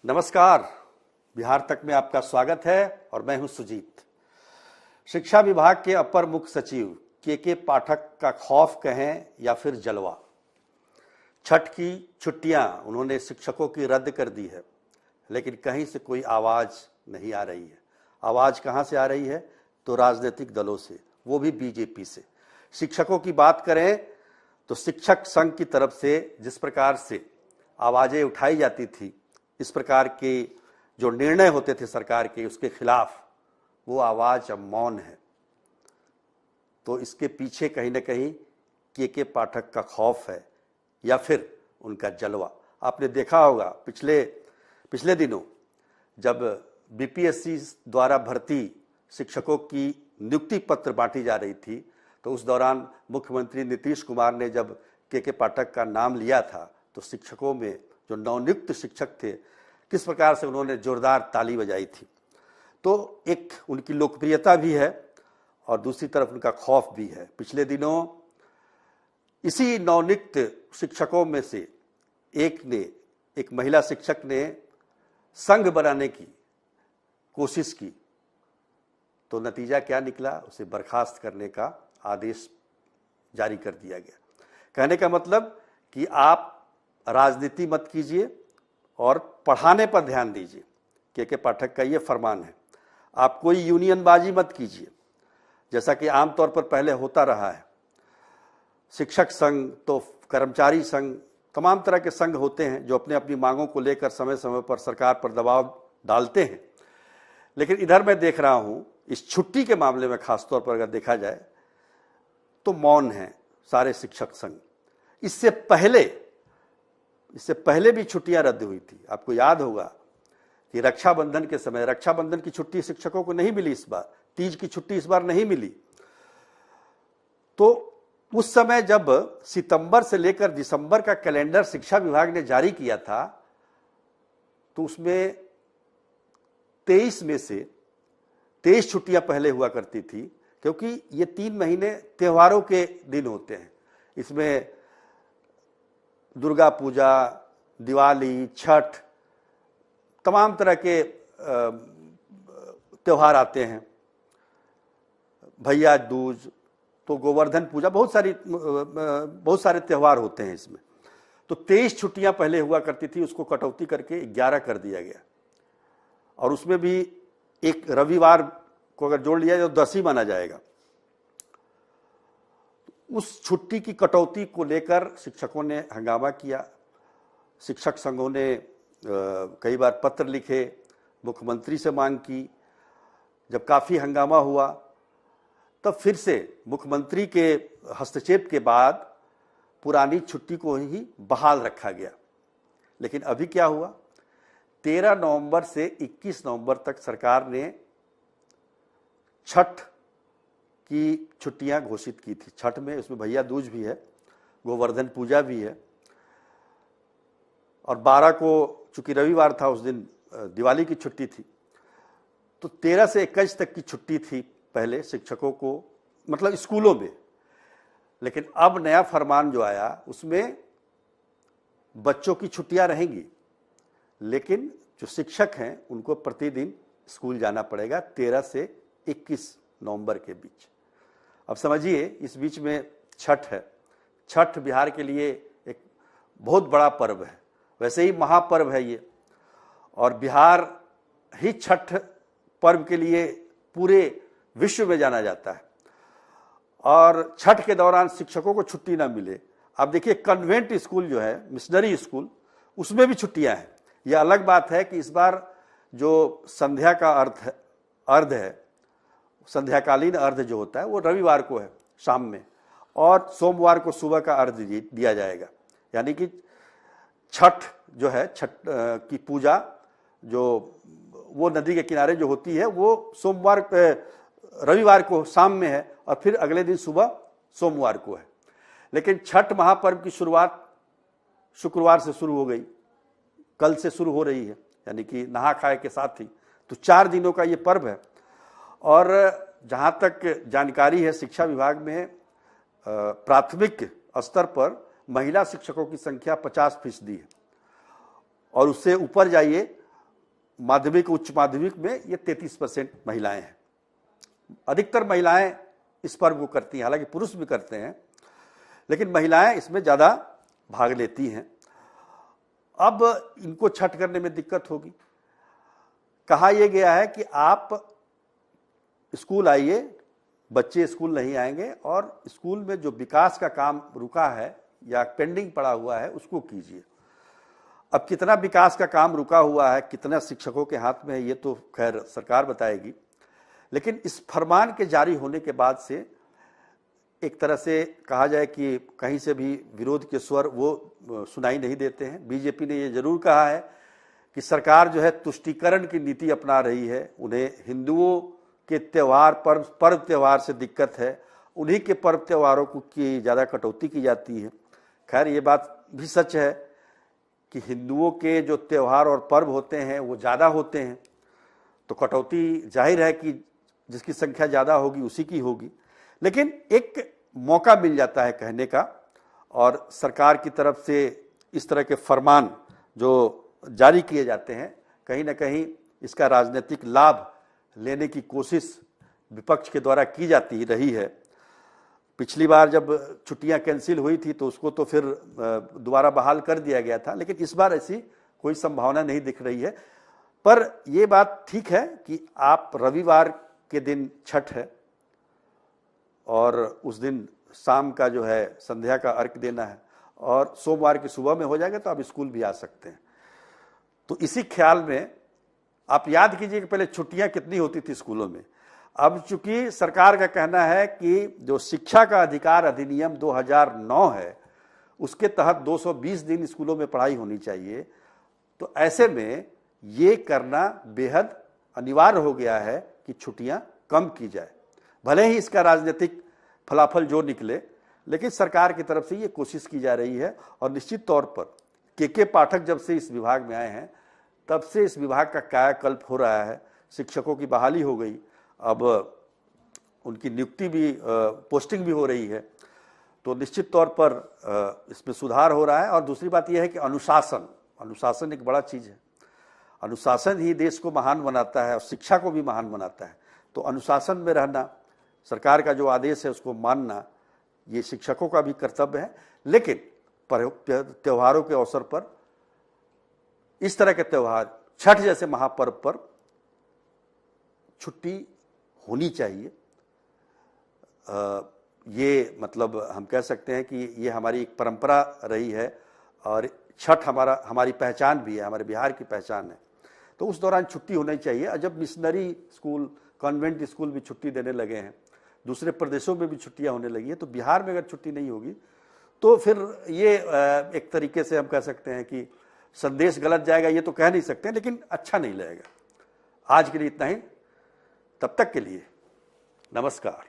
नमस्कार। बिहार तक में आपका स्वागत है और मैं हूं सुजीत। शिक्षा विभाग के अपर मुख्य सचिव के पाठक का खौफ कहें या फिर जलवा। छठ की छुट्टियां उन्होंने शिक्षकों की रद्द कर दी है, लेकिन कहीं से कोई आवाज नहीं आ रही है। आवाज कहां से आ रही है? तो राजनीतिक दलों से, वो भी बीजेपी से। शिक्षकों की बात करें तो शिक्षक संघ की तरफ से जिस प्रकार से आवाजें उठाई जाती थी, इस प्रकार के जो निर्णय होते थे सरकार के, उसके खिलाफ वो आवाज अब मौन है। तो इसके पीछे कहीं ना कहीं के पाठक का खौफ है या फिर उनका जलवा। आपने देखा होगा पिछले दिनों जब बीपीएससी द्वारा भर्ती शिक्षकों की नियुक्ति पत्र बांटी जा रही थी, तो उस दौरान मुख्यमंत्री नीतीश कुमार ने जब के पाठक का नाम लिया था, तो शिक्षकों में जो नवनियुक्त शिक्षक थे, किस प्रकार से उन्होंने जोरदार ताली बजाई थी। तो एक उनकी लोकप्रियता भी है और दूसरी तरफ उनका खौफ भी है। पिछले दिनों इसी नवनियुक्त शिक्षकों में से एक महिला शिक्षक ने संघ बनाने की कोशिश की, तो नतीजा क्या निकला? उसे बर्खास्त करने का आदेश जारी कर दिया गया। कहने का मतलब कि आप राजनीति मत कीजिए और पढ़ाने पर ध्यान दीजिए। के पाठक का ये फरमान है। आप कोई यूनियनबाजी मत कीजिए, जैसा कि आमतौर पर पहले होता रहा है। शिक्षक संघ तो कर्मचारी संघ, तमाम तरह के संघ होते हैं जो अपने अपनी मांगों को लेकर समय समय पर सरकार पर दबाव डालते हैं। लेकिन इधर मैं देख रहा हूं, इस छुट्टी के मामले में खासतौर पर अगर देखा जाए तो मौन है सारे शिक्षक संघ। इससे पहले भी छुट्टियां रद्द हुई थी। आपको याद होगा कि रक्षाबंधन के समय रक्षाबंधन की छुट्टी शिक्षकों को नहीं मिली, इस बार तीज की छुट्टी इस बार नहीं मिली। तो उस समय जब सितंबर से लेकर दिसंबर का कैलेंडर शिक्षा विभाग ने जारी किया था, तो उसमें 23 में से 23 छुट्टियां पहले हुआ करती थी, क्योंकि ये 3 महीने त्योहारों के दिन होते हैं। इसमें दुर्गा पूजा, दिवाली, छठ, तमाम तरह के त्योहार आते हैं। भैया दूज, तो गोवर्धन पूजा, बहुत सारे त्योहार होते हैं इसमें। तो 23 छुट्टियां पहले हुआ करती थी, उसको कटौती करके 11 कर दिया गया। और उसमें भी एक रविवार को अगर जोड़ लिया जाए तो 10 ही माना जाएगा। उस छुट्टी की कटौती को लेकर शिक्षकों ने हंगामा किया। शिक्षक संघों ने कई बार पत्र लिखे, मुख्यमंत्री से मांग की। जब काफ़ी हंगामा हुआ, तब फिर से मुख्यमंत्री के हस्तक्षेप के बाद पुरानी छुट्टी को ही बहाल रखा गया। लेकिन अभी क्या हुआ? 13 नवंबर से 21 नवंबर तक सरकार ने छठ की छुट्टियां घोषित की थी। छठ में इसमें भैया दूज भी है, गोवर्धन पूजा भी है, और 12 को चूंकि रविवार था, उस दिन दिवाली की छुट्टी थी। तो 13 से 21 तक की छुट्टी थी पहले शिक्षकों को, मतलब स्कूलों में। लेकिन अब नया फरमान जो आया, उसमें बच्चों की छुट्टियां रहेंगी, लेकिन जो शिक्षक हैं उनको प्रतिदिन स्कूल जाना पड़ेगा 13 से 21 नवंबर के बीच। अब समझिए, इस बीच में छठ है। छठ बिहार के लिए एक बहुत बड़ा पर्व है, वैसे ही महापर्व है ये, और बिहार ही छठ पर्व के लिए पूरे विश्व में जाना जाता है। और छठ के दौरान शिक्षकों को छुट्टी ना मिले। अब देखिए, कन्वेंट स्कूल जो है, मिशनरी स्कूल, उसमें भी छुट्टियां हैं। यह अलग बात है कि इस बार जो संध्या का अर्ध है, संध्याकालीन अर्ध जो होता है, वो रविवार को है शाम में, और सोमवार को सुबह का अर्ध दिया जाएगा। यानी कि छठ जो है, छठ की पूजा जो वो नदी के किनारे जो होती है, वो रविवार को शाम में है, और फिर अगले दिन सुबह सोमवार को है। लेकिन छठ महापर्व की शुरुआत शुक्रवार से शुरू हो गई, कल से शुरू हो रही है, यानी कि नहा खाए के साथ ही। तो 4 दिनों का ये पर्व है। और जहाँ तक जानकारी है, शिक्षा विभाग में प्राथमिक स्तर पर महिला शिक्षकों की संख्या 50% है, और उससे ऊपर जाइए माध्यमिक उच्च माध्यमिक में ये 33% महिलाएं हैं। अधिकतर महिलाएं इस पर्व को करती हैं, हालांकि पुरुष भी करते हैं, लेकिन महिलाएं इसमें ज़्यादा भाग लेती हैं। अब इनको छठ करने में दिक्कत होगी। कहा यह गया है कि आप स्कूल आइए, बच्चे स्कूल नहीं आएंगे और स्कूल में जो विकास का काम रुका है या पेंडिंग पड़ा हुआ है उसको कीजिए। अब कितना विकास का काम रुका हुआ है, कितना शिक्षकों के हाथ में है, ये तो खैर सरकार बताएगी। लेकिन इस फरमान के जारी होने के बाद से एक तरह से कहा जाए कि कहीं से भी विरोध के स्वर वो सुनाई नहीं देते हैं। बीजेपी ने ये जरूर कहा है कि सरकार जो है तुष्टीकरण की नीति अपना रही है। उन्हें हिंदुओं के त्यौहार, पर्व त्यौहार से दिक्कत है, उन्हीं के पर्व त्योहारों की ज़्यादा कटौती की जाती है। खैर ये बात भी सच है कि हिंदुओं के जो त्यौहार और पर्व होते हैं वो ज़्यादा होते हैं, तो कटौती जाहिर है कि जिसकी संख्या ज़्यादा होगी उसी की होगी। लेकिन एक मौका मिल जाता है कहने का, और सरकार की तरफ से इस तरह के फरमान जो जारी किए जाते हैं, कहीं ना कहीं इसका राजनीतिक लाभ लेने की कोशिश विपक्ष के द्वारा की जाती रही है। पिछली बार जब छुट्टियां कैंसिल हुई थी तो उसको तो फिर दोबारा बहाल कर दिया गया था, लेकिन इस बार ऐसी कोई संभावना नहीं दिख रही है। पर यह बात ठीक है कि आप रविवार के दिन छठ है और उस दिन शाम का जो है संध्या का अर्घ देना है, और सोमवार की सुबह में हो जाएगा तो आप स्कूल भी आ सकते हैं। तो इसी ख्याल में आप याद कीजिए कि पहले छुट्टियां कितनी होती थी स्कूलों में। अब चूंकि सरकार का कहना है कि जो शिक्षा का अधिकार अधिनियम 2009 है उसके तहत 220 दिन स्कूलों में पढ़ाई होनी चाहिए, तो ऐसे में ये करना बेहद अनिवार्य हो गया है कि छुट्टियां कम की जाए। भले ही इसका राजनीतिक फलाफल जो निकले, लेकिन सरकार की तरफ से ये कोशिश की जा रही है। और निश्चित तौर पर के पाठक जब से इस विभाग में आए हैं तब से इस विभाग का कायाकल्प हो रहा है। शिक्षकों की बहाली हो गई, अब उनकी नियुक्ति भी, पोस्टिंग भी हो रही है, तो निश्चित तौर पर इसमें सुधार हो रहा है। और दूसरी बात यह है कि अनुशासन एक बड़ा चीज़ है। अनुशासन ही देश को महान बनाता है और शिक्षा को भी महान बनाता है। तो अनुशासन में रहना, सरकार का जो आदेश है उसको मानना, ये शिक्षकों का भी कर्तव्य है। लेकिन त्योहारों के अवसर पर, इस तरह के त्यौहार, छठ जैसे महापर्व पर छुट्टी होनी चाहिए। ये मतलब हम कह सकते हैं कि ये हमारी एक परंपरा रही है और छठ हमारी पहचान भी है, हमारे बिहार की पहचान है। तो उस दौरान छुट्टी होनी चाहिए। जब मिशनरी स्कूल, कॉन्वेंट स्कूल भी छुट्टी देने लगे हैं, दूसरे प्रदेशों में भी छुट्टियां होने लगी हैं, तो बिहार में अगर छुट्टी नहीं होगी तो फिर ये एक तरीके से हम कह सकते हैं कि संदेश गलत जाएगा। ये तो कह नहीं सकते, लेकिन अच्छा नहीं लगेगा। आज के लिए इतना ही। तब तक के लिए नमस्कार।